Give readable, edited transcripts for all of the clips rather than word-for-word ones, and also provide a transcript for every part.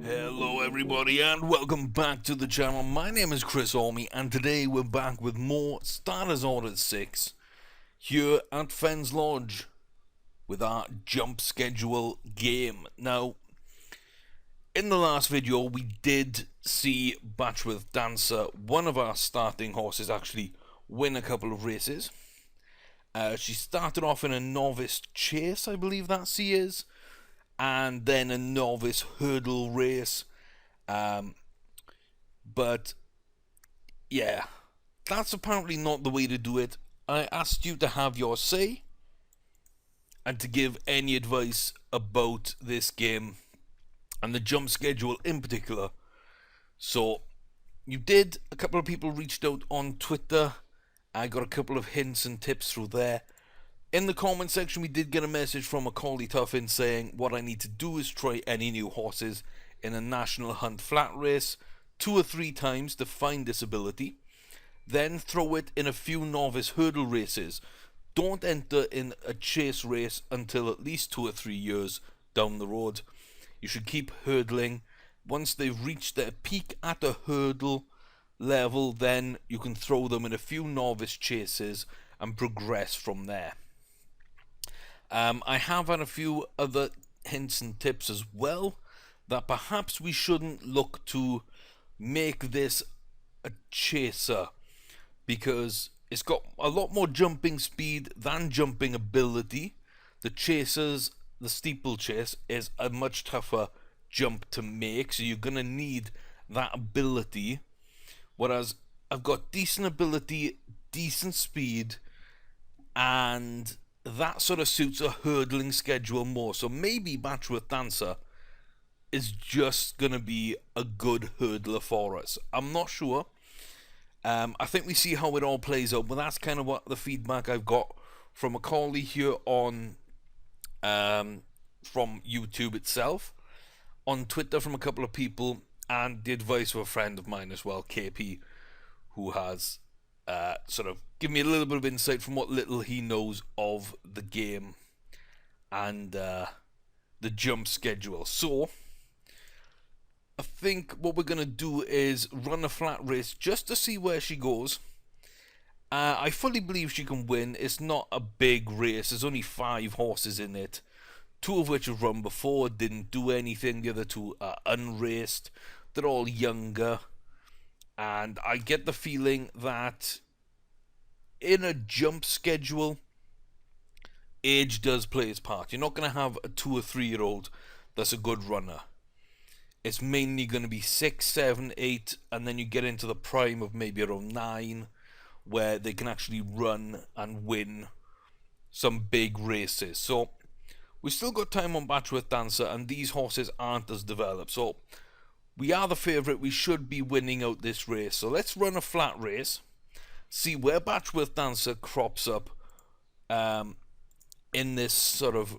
Hello everybody and welcome back to the channel. My name is Chris Orme and today we're back with more Starters Order 6 here at Fens Lodge with our jump schedule game. Now, in the last video we did see Batchworth Dancer, one of our starting horses, actually win a couple of races. She started off in a novice chase, I believe that she is, and then a novice hurdle race. But yeah, that's apparently not the way to do it. I asked you to have your say and to give any advice about this game and the jump schedule in particular. So you did. A couple of people reached out on Twitter. I got a couple of hints and tips through there. In the comment section we did get a message from Macaulay Tuffin saying what I need to do is try any new horses in a national hunt flat race 2 or 3 times to find this ability, then throw it in a few novice hurdle races. Don't enter in a chase race until at least 2 or 3 years down the road. You should keep hurdling. Once they've reached their peak at a hurdle level, then you can throw them in a few novice chases and progress from there. I have had a few other hints and tips as well, that perhaps we shouldn't look to make this a chaser, because it's got a lot more jumping speed than jumping ability. The chasers, the steeplechase, is a much tougher jump to make, so you're going to need that ability, whereas I've got decent ability, decent speed, and that sort of suits a hurdling schedule more. So maybe Batchworth Dancer is just going to be a good hurdler for us. I'm not sure. I think we see how it all plays out, but that's kind of what the feedback I've got from Macaulay here on from YouTube itself, on Twitter from a couple of people, and the advice of a friend of mine as well, KP, who has sort of give me a little bit of insight from what little he knows of the game and the jump schedule. So I think what we're going to do is run a flat race just to see where she goes. I fully believe she can win. It's not a big race. There's only 5 horses in it, 2 of which have run before, didn't do anything. The other 2 are unraced. They're all younger. And I get the feeling that in a jump schedule, age does play its part. You're not going to have a 2 or 3 year old that's a good runner. It's mainly going to be 6, 7, 8, and then you get into the prime of maybe around 9, where they can actually run and win some big races. So we've still got time on Batchworth Dancer, and these horses aren't as developed. So we are the favourite. We should be winning out this race. So let's run a flat race, see where Batchworth Dancer crops up in this sort of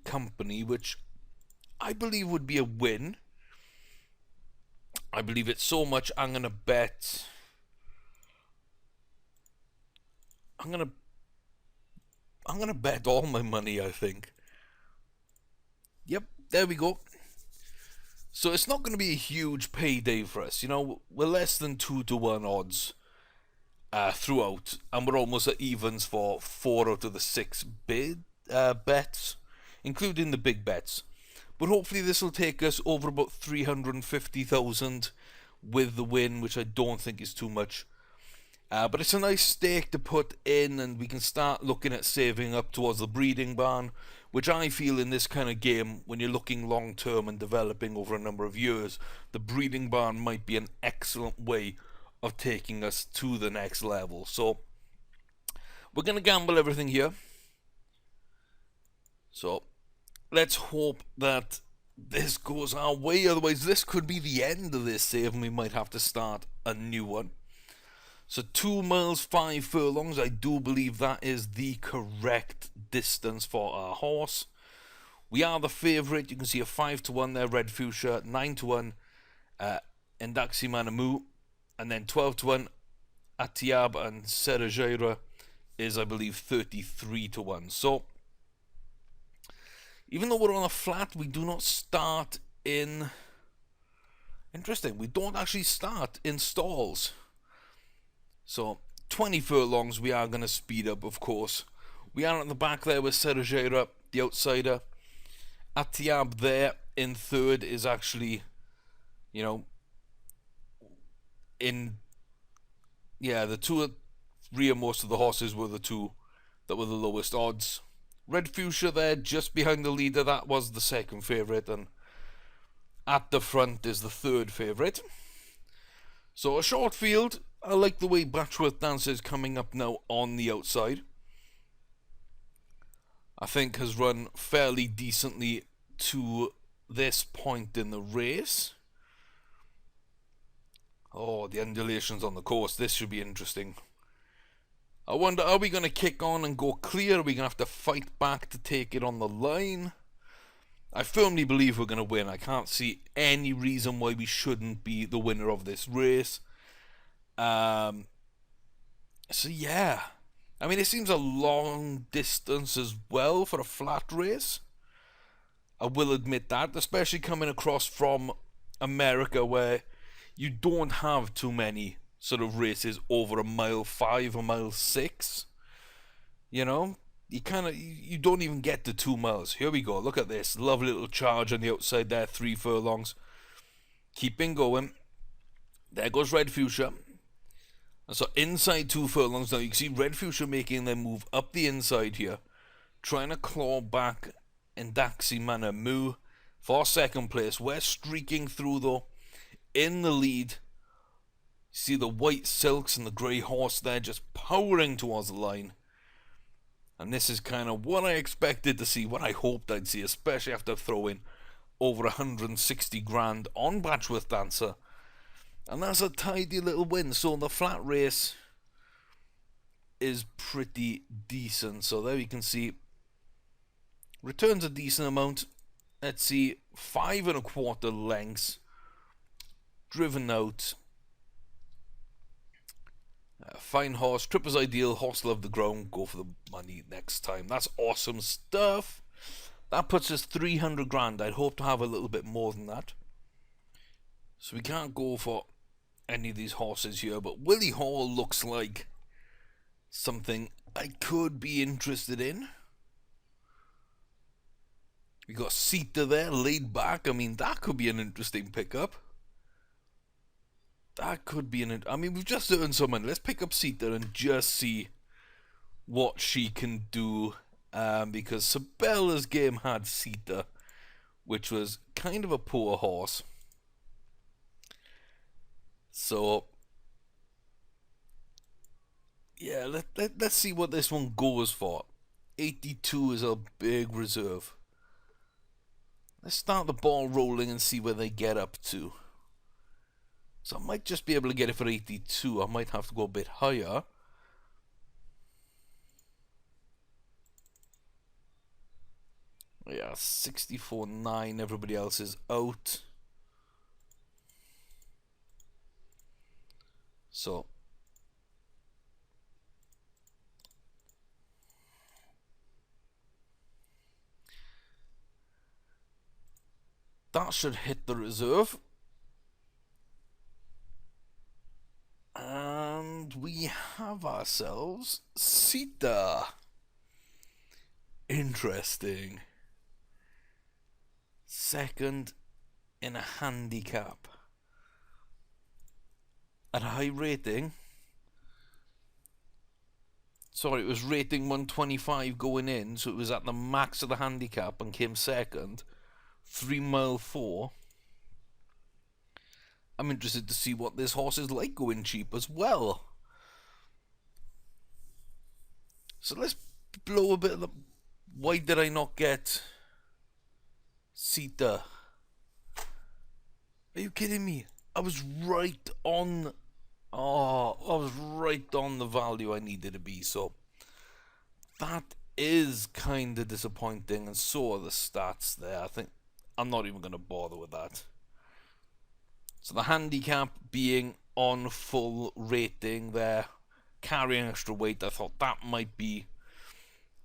company, which I believe would be a win. I believe it so much. I'm gonna bet all my money, I think. Yep, there we go. So it's not going to be a huge payday for us. You know, we're less than 2 to 1 odds throughout, and we're almost at evens for 4 out of the 6 bets, including the big bets. But hopefully this will take us over about 350,000 with the win, which I don't think is too much. But it's a nice stake to put in, and we can start looking at saving up towards the breeding barn, which I feel in this kind of game, when you're looking long term and developing over a number of years, the breeding barn might be an excellent way of taking us to the next level. So we're going to gamble everything here. So let's hope that this goes our way, otherwise this could be the end of this save and we might have to start a new one. So 2 miles 5 furlongs, I do believe that is the correct distance for our horse. We are the favourite. You can see a 5 to 1 there, Red Fuchsia, 9 to 1 Endaxi Manamu, and then 12 to 1 Atiab and Serajira is, I believe, 33 to 1. So even though we're on a flat, we do not start in Interesting. We don't actually start in stalls. So 20 furlongs we are going to speed up, of course. We are at the back there with Sergera, the outsider. Atiab there in third is actually, you know, in... Yeah, the two rear most of the horses were the two that were the lowest odds. Red Fuchsia there, just behind the leader, that was the second favourite, and at the front is the third favourite. So a short field. I like the way Batchworth Dancer is coming up now on the outside. I think has run fairly decently to this point in the race. Oh, the undulations on the course. This should be interesting. I wonder, are we going to kick on and go clear? Are we going to have to fight back to take it on the line? I firmly believe we're going to win. I can't see any reason why we shouldn't be the winner of this race. So yeah. I mean, it seems a long distance as well for a flat race. I will admit that, especially coming across from America where you don't have too many sort of races over a mile 5, a mile 6. You know, you don't even get to 2 miles. Here we go. Look at this lovely little charge on the outside there. 3 furlongs. Keeping going. There goes Red Fuchsia. And so inside 2 furlongs now, you can see Red Fuchsia making their move up the inside here, trying to claw back in Daxi Manamu for second place. We're streaking through though in the lead. See the white silks and the grey horse there just powering towards the line. And this is kind of what I expected to see, what I hoped I'd see, especially after throwing over 160 grand on Batchworth Dancer. And that's a tidy little win. So the flat race is pretty decent. So there you can see returns a decent amount. Let's see, 5 1/4 lengths driven out. Fine horse, Tripper's ideal, horse love the ground, go for the money next time. That's awesome stuff. That puts us 300 grand. I'd hope to have a little bit more than that. So we can't go for any of these horses here, but Willie Hall looks like something I could be interested in. We got Sita there, laid back. I mean, that could be an interesting pickup. That could be I mean, we've just earned some money. Let's pick up Sita and just see what she can do. Because Sabella's game had Sita, which was kind of a poor horse. So, yeah, let's see what this one goes for. 82 is a big reserve. Let's start the ball rolling and see where they get up to. So I might just be able to get it for 82. I might have to go a bit higher. Yeah, 64.9. Everybody else is out. So that should hit the reserve. And we have ourselves Sita. Interesting. Second in a handicap. At a high rating. Sorry, it was rating 125 going in, so it was at the max of the handicap and came second. 3 mile 4. I'm interested to see what this horse is like going cheap as well. So let's blow a bit of the... Why did I not get Sita? Are you kidding me? I was right on... Oh, I was right on the value I needed to be, so... That is kind of disappointing, and so are the stats there. I think I'm not even going to bother with that. So the handicap being on full rating there, carrying extra weight, I thought that might be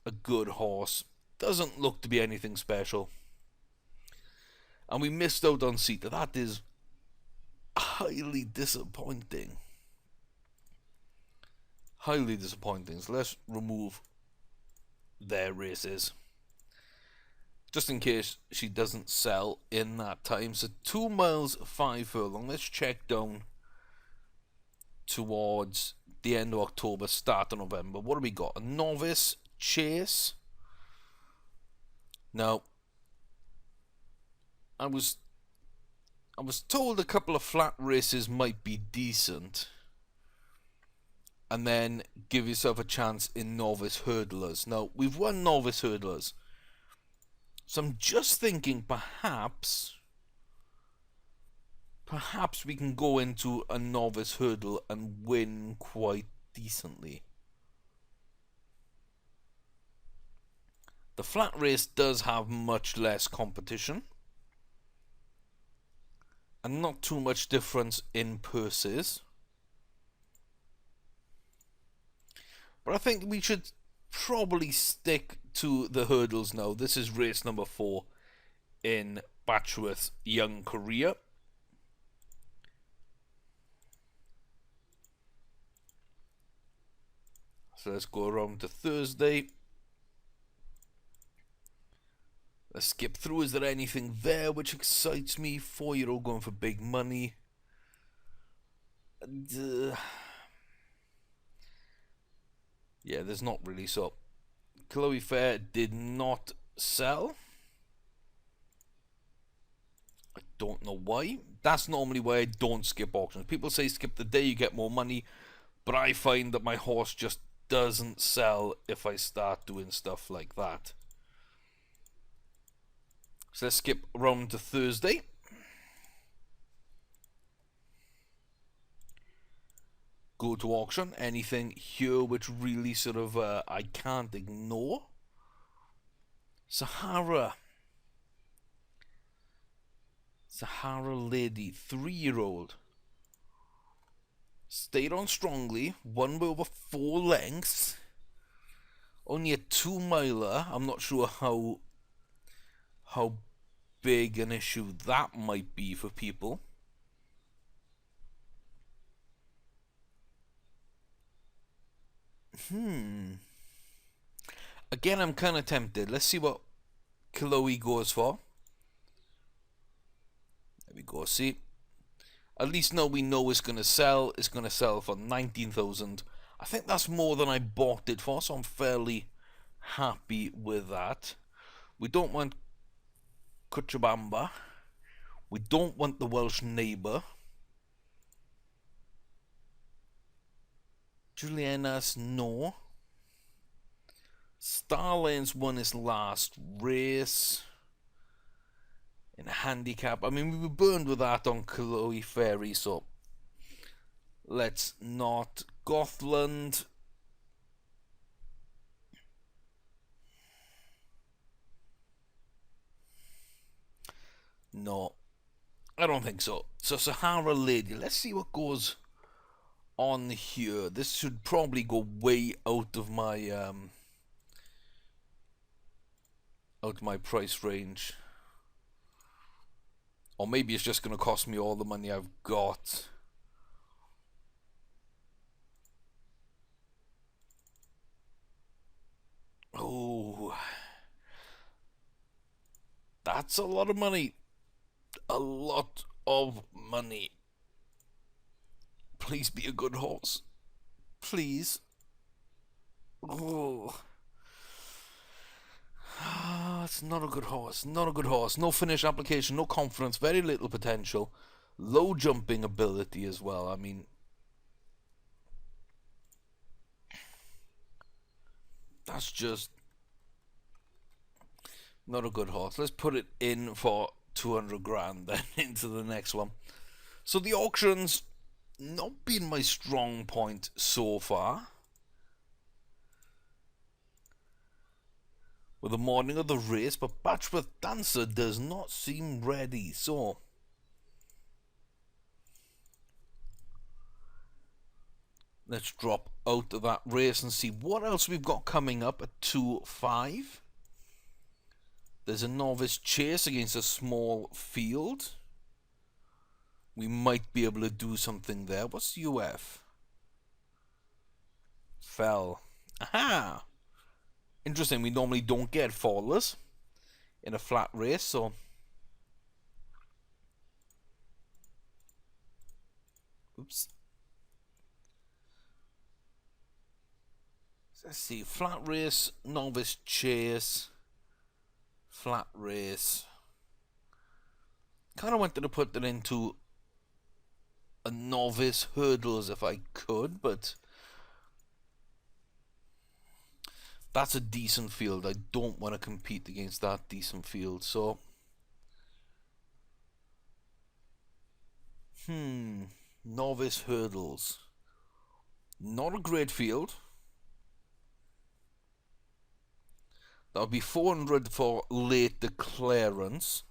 a good horse. Doesn't look to be anything special. And we missed out on Sita. That is highly disappointing. Highly disappointing. So let's remove their races, just in case she doesn't sell in that time. So 2 miles 5 furlong. Let's check down towards the end of October, start of November. What do we got? A novice chase. Now, I was told a couple of flat races might be decent, and then give yourself a chance in novice hurdlers. Now, we've won novice hurdlers, so I'm just thinking perhaps we can go into a novice hurdle and win quite decently. The flat race does have much less competition, and not too much difference in purses. But I think we should probably stick to the hurdles now. This is race number 4 in Batchworth's young career. So let's go around to Thursday. Let's skip through. Is there anything there which excites me? 4-year-old going for big money. Yeah, there's not really. So Chloe Fair did not sell. I don't know why. That's normally why I don't skip auctions. People say skip the day, you get more money, but I find that my horse just doesn't sell if I start doing stuff like that. So let's skip around to Thursday. Go to auction. Anything here which really sort of I can't ignore? Sahara Lady, 3-year-old. Stayed on strongly, won by over 4 lengths. Only a 2-miler. I'm not sure how big an issue that might be for people. Again, I'm kind of tempted. Let's see what Chloe goes for. There we go. See, at least now we know it's going to sell. It's going to sell for 19,000. I think that's more than I bought it for, so I'm fairly happy with that. We don't want Cochabamba. We don't want the Welsh neighbour. Juliana's no. Starlands won his last race in a handicap. I mean, we were burned with that on Chloe Ferry, so let's not. Gothland. No, I don't think so. So Sahara Lady, let's see what goes on here. This should probably go way out of my price range, or maybe it's just going to cost me all the money I've got. Oh, that's a lot of money. A lot of money. Please be a good horse. Please. Oh. It's not a good horse. Not a good horse. No finish application, no confidence, very little potential. Low jumping ability as well. I mean, that's just not a good horse. Let's put it in for 200 grand then into the next one. So the auctions not been my strong point so far. With the morning of the race, but Batchworth Dancer does not seem ready. So let's drop out of that race and see what else we've got coming up at 2-5. There's a novice chase against a small field. we might be able to do something there. What's UF? Fell. Aha! Interesting, we normally don't get fallers in a flat race, so... Oops. Let's see, flat race, novice chase, flat race. Kind of wanted to put that into a novice hurdles if I could, but that's a decent field. I don't want to compete against that decent field, so... Novice hurdles. Not a great field. That would be 400 for late declarance.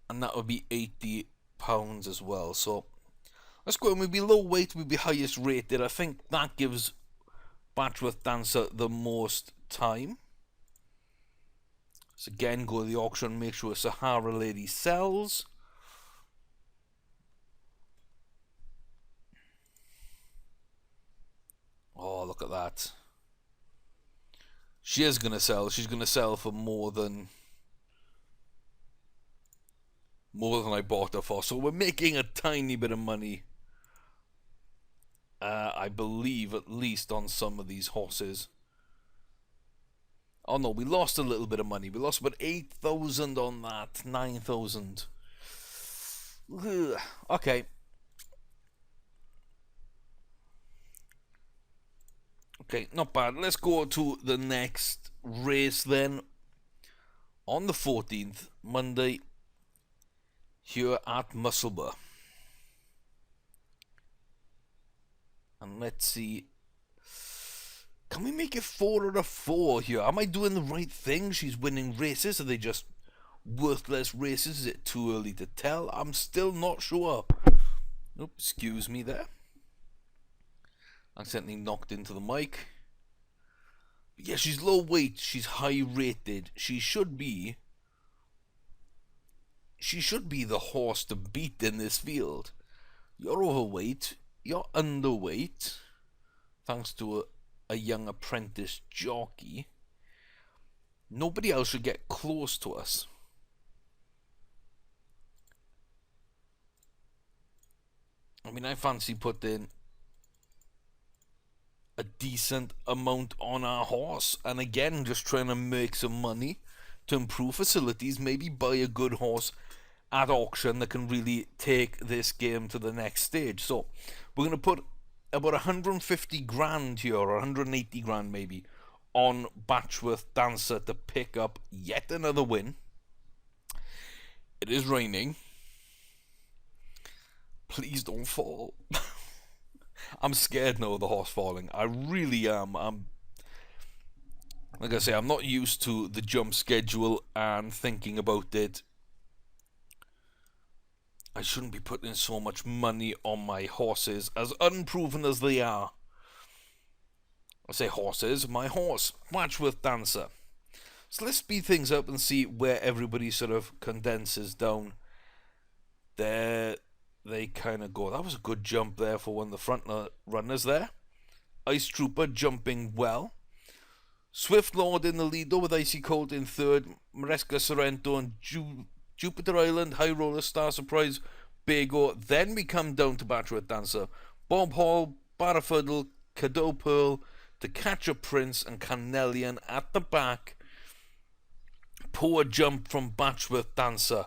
And that would be £80 as well. So let's go. We'd be low weight, we'd be highest rated. I think that gives Batchworth Dancer the most time. So again, go to the auction, make sure Sahara Lady sells. Oh, look at that. She is going to sell. She's going to sell for more than I bought her for. So we're making a tiny bit of money. I believe, at least on some of these horses. Oh no, we lost a little bit of money. We lost about 8,000 on that. 9,000. Okay. Okay, not bad. Let's go to the next race then. On the 14th, Monday, here at Musselburgh. And let's see. Can we make it 4 out of 4 here? Am I doing the right thing? She's winning races. Are they just worthless races? Is it too early to tell? I'm still not sure. Oops, excuse me there. Accidentally knocked into the mic. But yeah, she's low weight. She's high rated. She should be the horse to beat in this field. You're overweight. You're underweight. Thanks to a young apprentice jockey. Nobody else should get close to us. I mean, I fancy putting a decent amount on our horse, and again, just trying to make some money to improve facilities, maybe buy a good horse at auction that can really take this game to the next stage. So we're going to put about 150 grand here, or 180 grand maybe, on Batchworth Dancer to pick up yet another win. It is raining. Please don't fall. I'm scared now of the horse falling. I really am. Like I say, I'm not used to the jump schedule and thinking about it. I shouldn't be putting so much money on my horses, as unproven as they are. I say horses, my horse, Batchworth Dancer. So let's speed things up and see where everybody sort of condenses down. There they kind of go. That was a good jump there for one of the front runners there. Ice Trooper jumping well. Swift Lord in the lead though, with Icy Colt in third. Maresca Sorrento and Jupiter Island, High Roller, Star Surprise, Bago. Then we come down to Batchworth Dancer. Bob Hall, Barrafuddle, Cadeau Pearl, To Catch a Prince, and Carnelian at the back. Poor jump from Batchworth Dancer.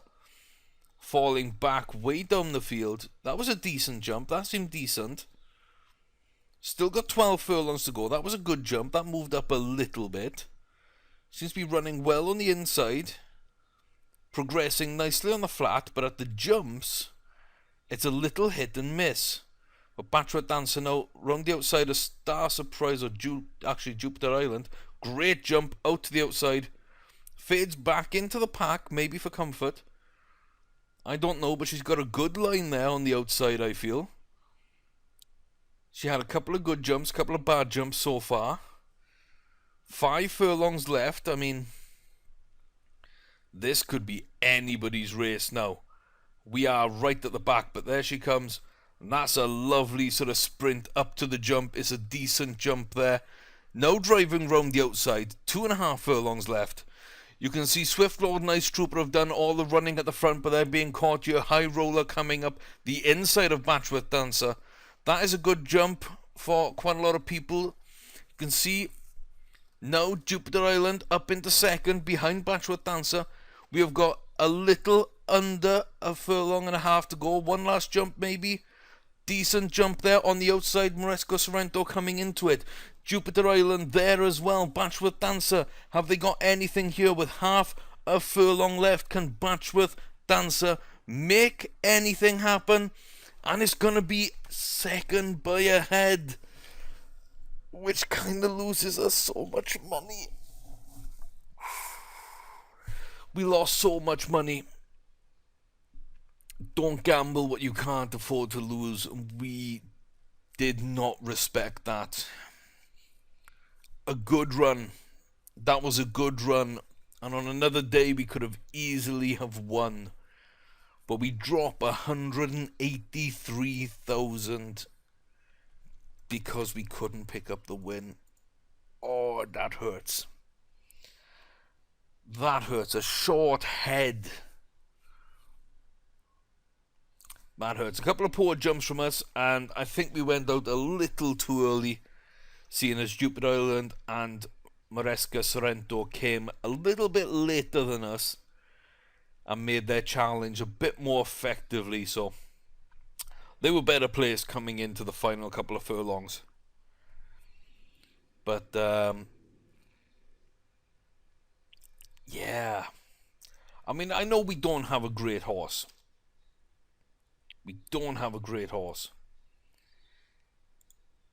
Falling back way down the field. That was a decent jump. That seemed decent. Still got 12 furlongs to go. That was a good jump. That moved up a little bit. Seems to be running well on the inside. Progressing nicely on the flat, but at the jumps, it's a little hit and miss. But Batchworth Dancer now round the outside of Star Surprise, or Jupiter Island. Great jump out to the outside. Fades back into the pack, maybe for comfort. I don't know, but she's got a good line there on the outside, I feel. She had a couple of good jumps, a couple of bad jumps so far. 5 furlongs left. I mean, This could be anybody's race now. We are right at the back, but there she comes. And that's a lovely sort of sprint up to the jump. It's a decent jump there. No driving round the outside. 2.5 furlongs left. You can see Swift Lord and Ice Trooper have done all the running at the front, but they're being caught here. High Roller coming up the inside of Batchworth Dancer. That is a good jump for quite a lot of people. You can see now Jupiter Island up into second behind Batchworth Dancer. We have got a little under a furlong and a half to go. One last jump maybe. Decent jump there on the outside. Moresco Sorrento coming into it. Jupiter Island there as well. Batchworth Dancer. Have they got anything here with half a furlong left? Can Batchworth Dancer make anything happen? And it's going to be second by a head, which kind of loses us so much money. We lost so much money. Don't gamble what you can't afford to lose. We did not respect that. A good run. That was a good run. And on another day we could have easily have won. But we drop 183,000 because we couldn't pick up the win. Oh, that hurts. That hurts. A short head. That hurts. A couple of poor jumps from us, and I think we went out a little too early, seeing as Jupiter Island and Moresca Sorrento came a little bit later than us and made their challenge a bit more effectively, so they were better placed coming into the final couple of furlongs. But yeah, I mean, I know we don't have a great horse. We don't have a great horse.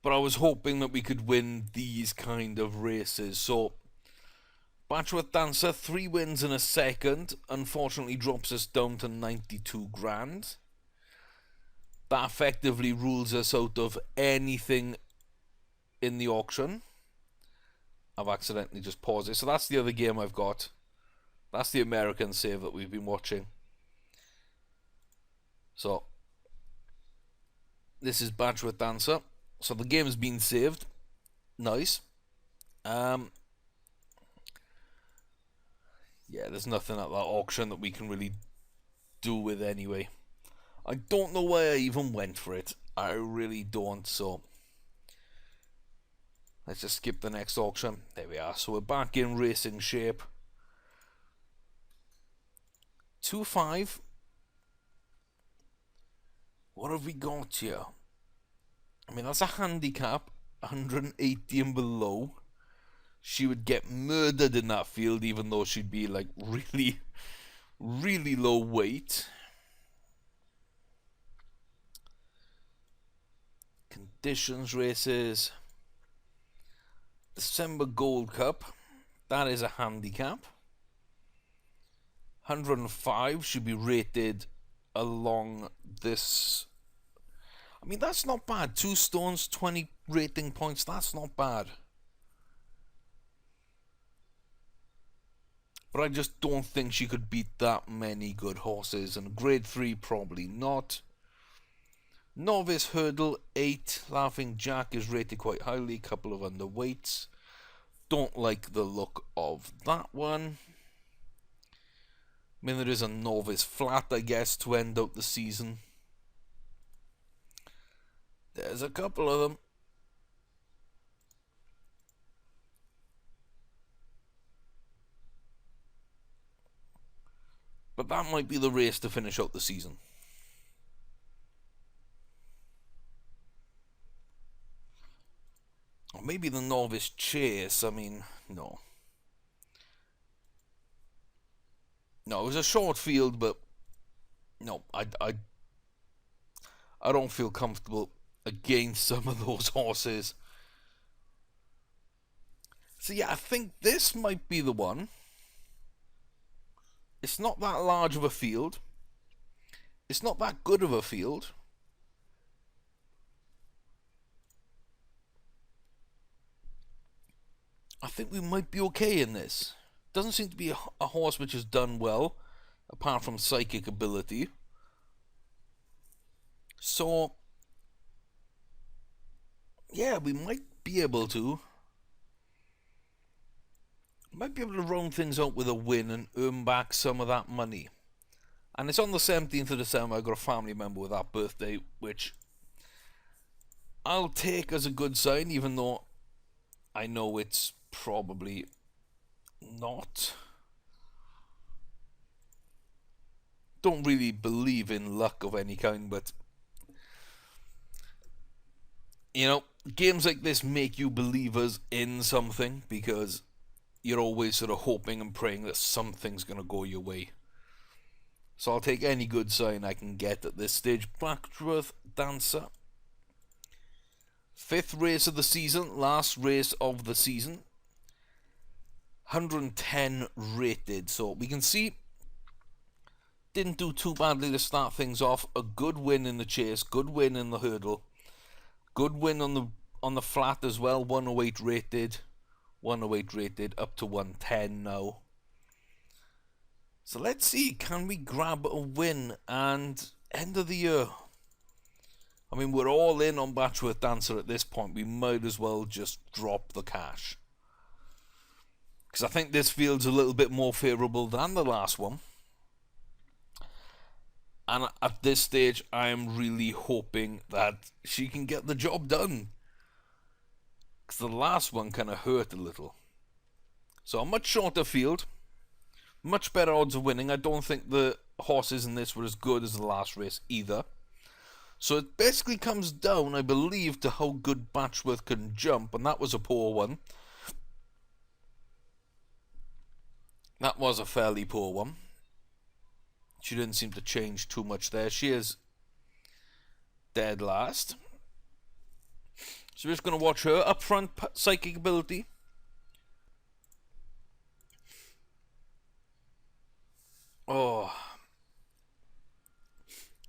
But I was hoping that we could win these kind of races. So, Batchworth Dancer, 3 wins in a second. Unfortunately drops us down to 92 grand. That effectively rules us out of anything in the auction. I've accidentally just paused it. So that's the other game I've got. That's the American save that we've been watching. So, this is Batchworth Dancer. So the game's been saved. Nice. Yeah, there's nothing at that auction that we can really do with anyway. I don't know why I even went for it. I really don't, so let's just skip the next auction. There we are. So we're back in racing shape. 2-5. What have we got here? I mean, that's a handicap, 180 and below. She would get murdered in that field, even though she'd be like really, really low weight. Conditions races. December Gold Cup. That is a handicap. 105 should be rated along this. I mean, that's not bad. 2 stones, 20 rating points. That's not bad. But I just don't think she could beat that many good horses. And grade 3, probably not. Novice Hurdle 8. Laughing Jack is rated quite highly. Couple of underweights. Don't like the look of that one. I mean, there is a Novice Flat, I guess, to end out the season. There's a couple of them. But that might be the race to finish out the season. Or maybe the Novice Chase. I mean, no. No, it was a short field, but no, I don't feel comfortable against some of those horses. So yeah, I think this might be the one. It's not that large of a field. It's not that good of a field. I think we might be okay in this. doesn't seem to be a horse which has done well, apart from psychic ability. So, yeah, we might be able to round things out with a win and earn back some of that money. And it's on the 17th of December. I've got a family member with that birthday, which I'll take as a good sign, even though I know it's probably not. Don't really believe in luck of any kind, but you know, games like this make you believers in something because you're always sort of hoping and praying that something's going to go your way. So I'll take any good sign I can get at this stage. Blackworth Dancer. 5th race of the season, last race of the season. 110 rated, so we can see didn't do too badly to start things off. A good win in the chase, good win in the hurdle, good win on the flat as well. 108 rated, 108 rated up to 110 now. So let's see, can we grab a win and end of the year? I mean, we're all in on Batchworth Dancer at this point. We might as well just drop the cash, because I think this field's a little bit more favourable than the last one. And at this stage, I am really hoping that she can get the job done, because the last one kind of hurt a little. So a much shorter field, much better odds of winning. I don't think the horses in this were as good as the last race either. So it basically comes down, I believe, to how good Batchworth can jump, and that was a poor one. That was a fairly poor one. She didn't seem to change too much there. She is dead last. So we're just going to watch her. Up front, psychic ability. Oh,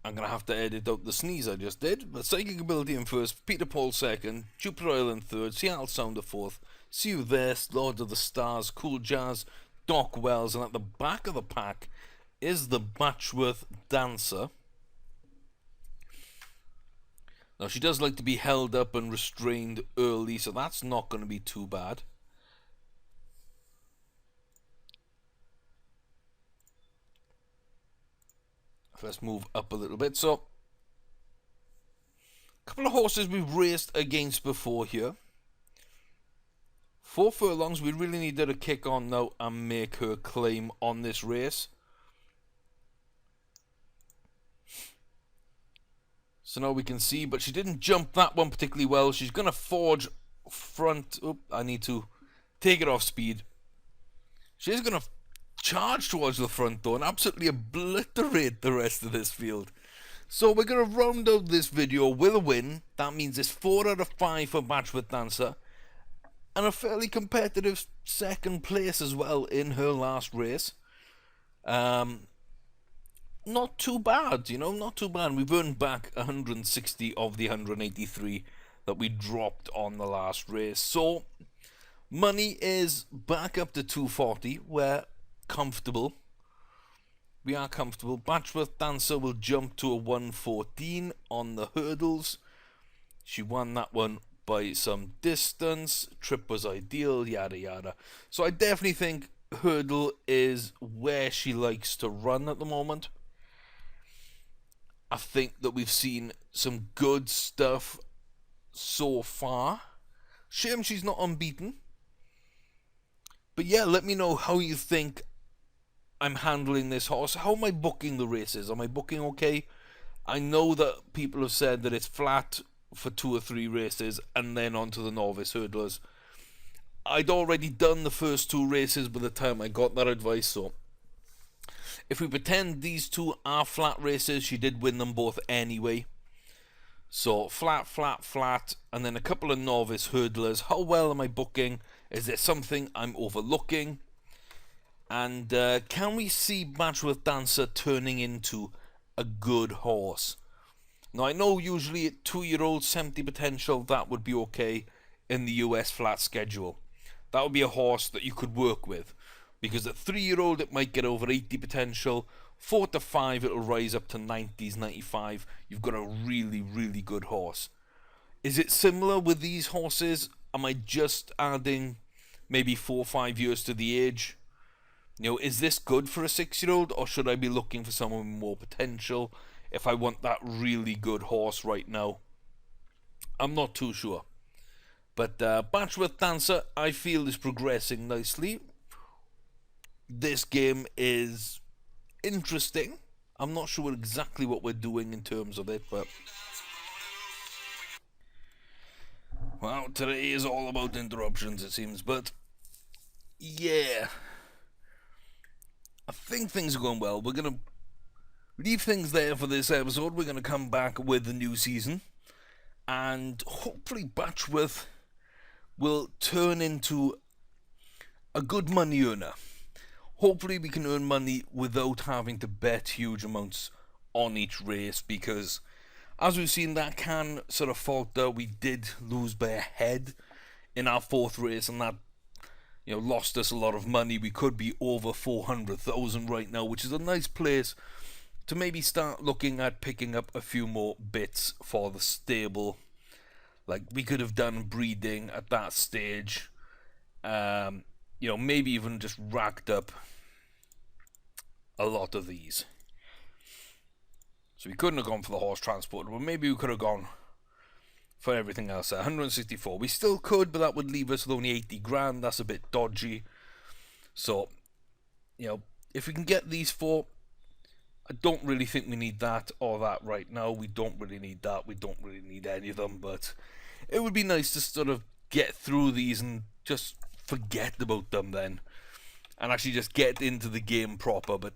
I'm going to have to edit out the sneeze I just did. But psychic ability in first, Peter Paul second, Jupiter Oil in third, Seattle Sounder fourth, See You There, Lord of the Stars, Cool Jazz, Doc Wells, and at the back of the pack is the Batchworth Dancer. Now, she does like to be held up and restrained early, so that's not going to be too bad. Let's move up a little bit. So, a couple of horses we've raced against before here. 4 furlongs. We really needed to kick on now and make her claim on this race. So now we can see, but she didn't jump that one particularly well. She's going to forge front. Oop, I need to take it off speed. She's going to charge towards the front door and absolutely obliterate the rest of this field. So we're going to round out this video with a win. That means it's 4 out of 5 for Batchworth Dancer. And a fairly competitive second place as well in her last race. Not too bad, you know, not too bad. We've earned back 160 of the 183 that we dropped on the last race. So, money is back up to 240. We're comfortable. We are comfortable. Batchworth Dancer will jump to a 114 on the hurdles. She won that one by some distance. Trip was ideal, yada yada. So I definitely think hurdle is where she likes to run at the moment. I think that we've seen some good stuff so far. Shame she's not unbeaten. But yeah, let me know how you think I'm handling this horse. How am I booking the races? Am I booking okay? I know that people have said that it's flat for 2 or 3 races and then on to the novice hurdlers. I'd already done the first 2 races by the time I got that advice, so if we pretend these 2 are flat races, she did win them both anyway. So flat, flat, flat, and then a couple of novice hurdlers. How well am I booking? Is there something I'm overlooking? And can we see Batchworth Dancer turning into a good horse? Now, I know usually at 2-year-olds, 70 potential, that would be okay in the US flat schedule. That would be a horse that you could work with. Because at 3-year-old it might get over 80 potential, 4 to 5 it'll rise up to 90s, 95. You've got a really, really good horse. Is it similar with these horses? Am I just adding maybe 4 or 5 years to the age? You know, is this good for a 6-year-old, or should I be looking for someone with more potential if I want that really good horse right now? I'm not too sure. But Batchworth Dancer, I feel, is progressing nicely. This game is interesting. I'm not sure exactly what we're doing in terms of it, but well, today is all about interruptions, it seems. But yeah, I think things are going well. We're gonna leave things there for this episode. We're gonna come back with the new season, and hopefully Batchworth will turn into a good money earner. Hopefully we can earn money without having to bet huge amounts on each race, because as we've seen, that can sort of falter. We did lose by a head in our 4th race, and that, you know, lost us a lot of money. We could be over 400,000 right now, which is a nice place to maybe start looking at picking up a few more bits for the stable. Like, we could have done breeding at that stage. You know, maybe even just racked up a lot of these. So we couldn't have gone for the horse transporter, but maybe we could have gone for everything else. 164. We still could, but that would leave us with only 80 grand. That's a bit dodgy. So, you know, if we can get these 4, I don't really think we need that or that right now. We don't really need that. We don't really need any of them, but it would be nice to sort of get through these and just forget about them then, and actually just get into the game proper. But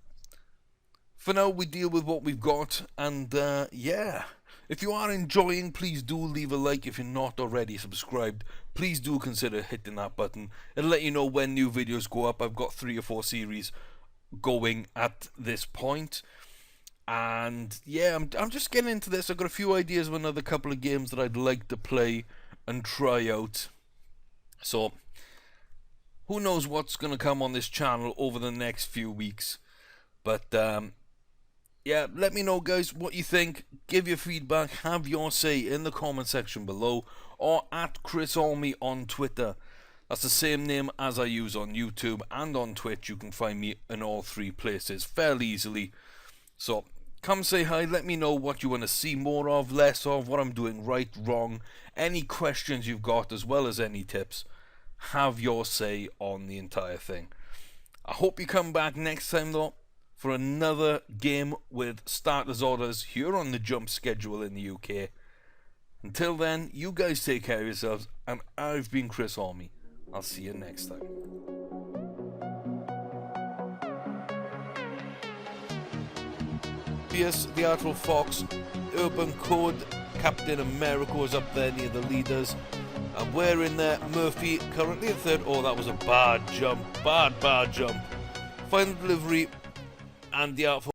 for now, we deal with what we've got, and yeah, if you are enjoying, please do leave a like. If you're not already subscribed, please do consider hitting that button. It'll let you know when new videos go up. I've got 3 or 4 series going at this point, and yeah, I'm just getting into this. I've got a few ideas of another couple of games that I'd like to play and try out, so who knows what's going to come on this channel over the next few weeks. But yeah, let me know, guys, what you think. Give your feedback, have your say in the comment section below, or at Chris Army on Twitter. That's the same name as I use on YouTube and on Twitch. You can find me in all 3 places fairly easily. So come say hi, let me know what you want to see more of, less of, what I'm doing right, wrong, any questions you've got, as well as any tips. Have your say on the entire thing. I hope you come back next time, though, for another game with starters orders here on the Jump schedule in the UK. Until then, you guys take care of yourselves, and I've been Chris Army. I'll see you next time. Yes, the Artful Fox, Urban Code, Captain America is up there near the leaders. And we're in there. Murphy currently at 3rd. Oh, that was a bad jump. Bad jump. Final delivery, and the Artful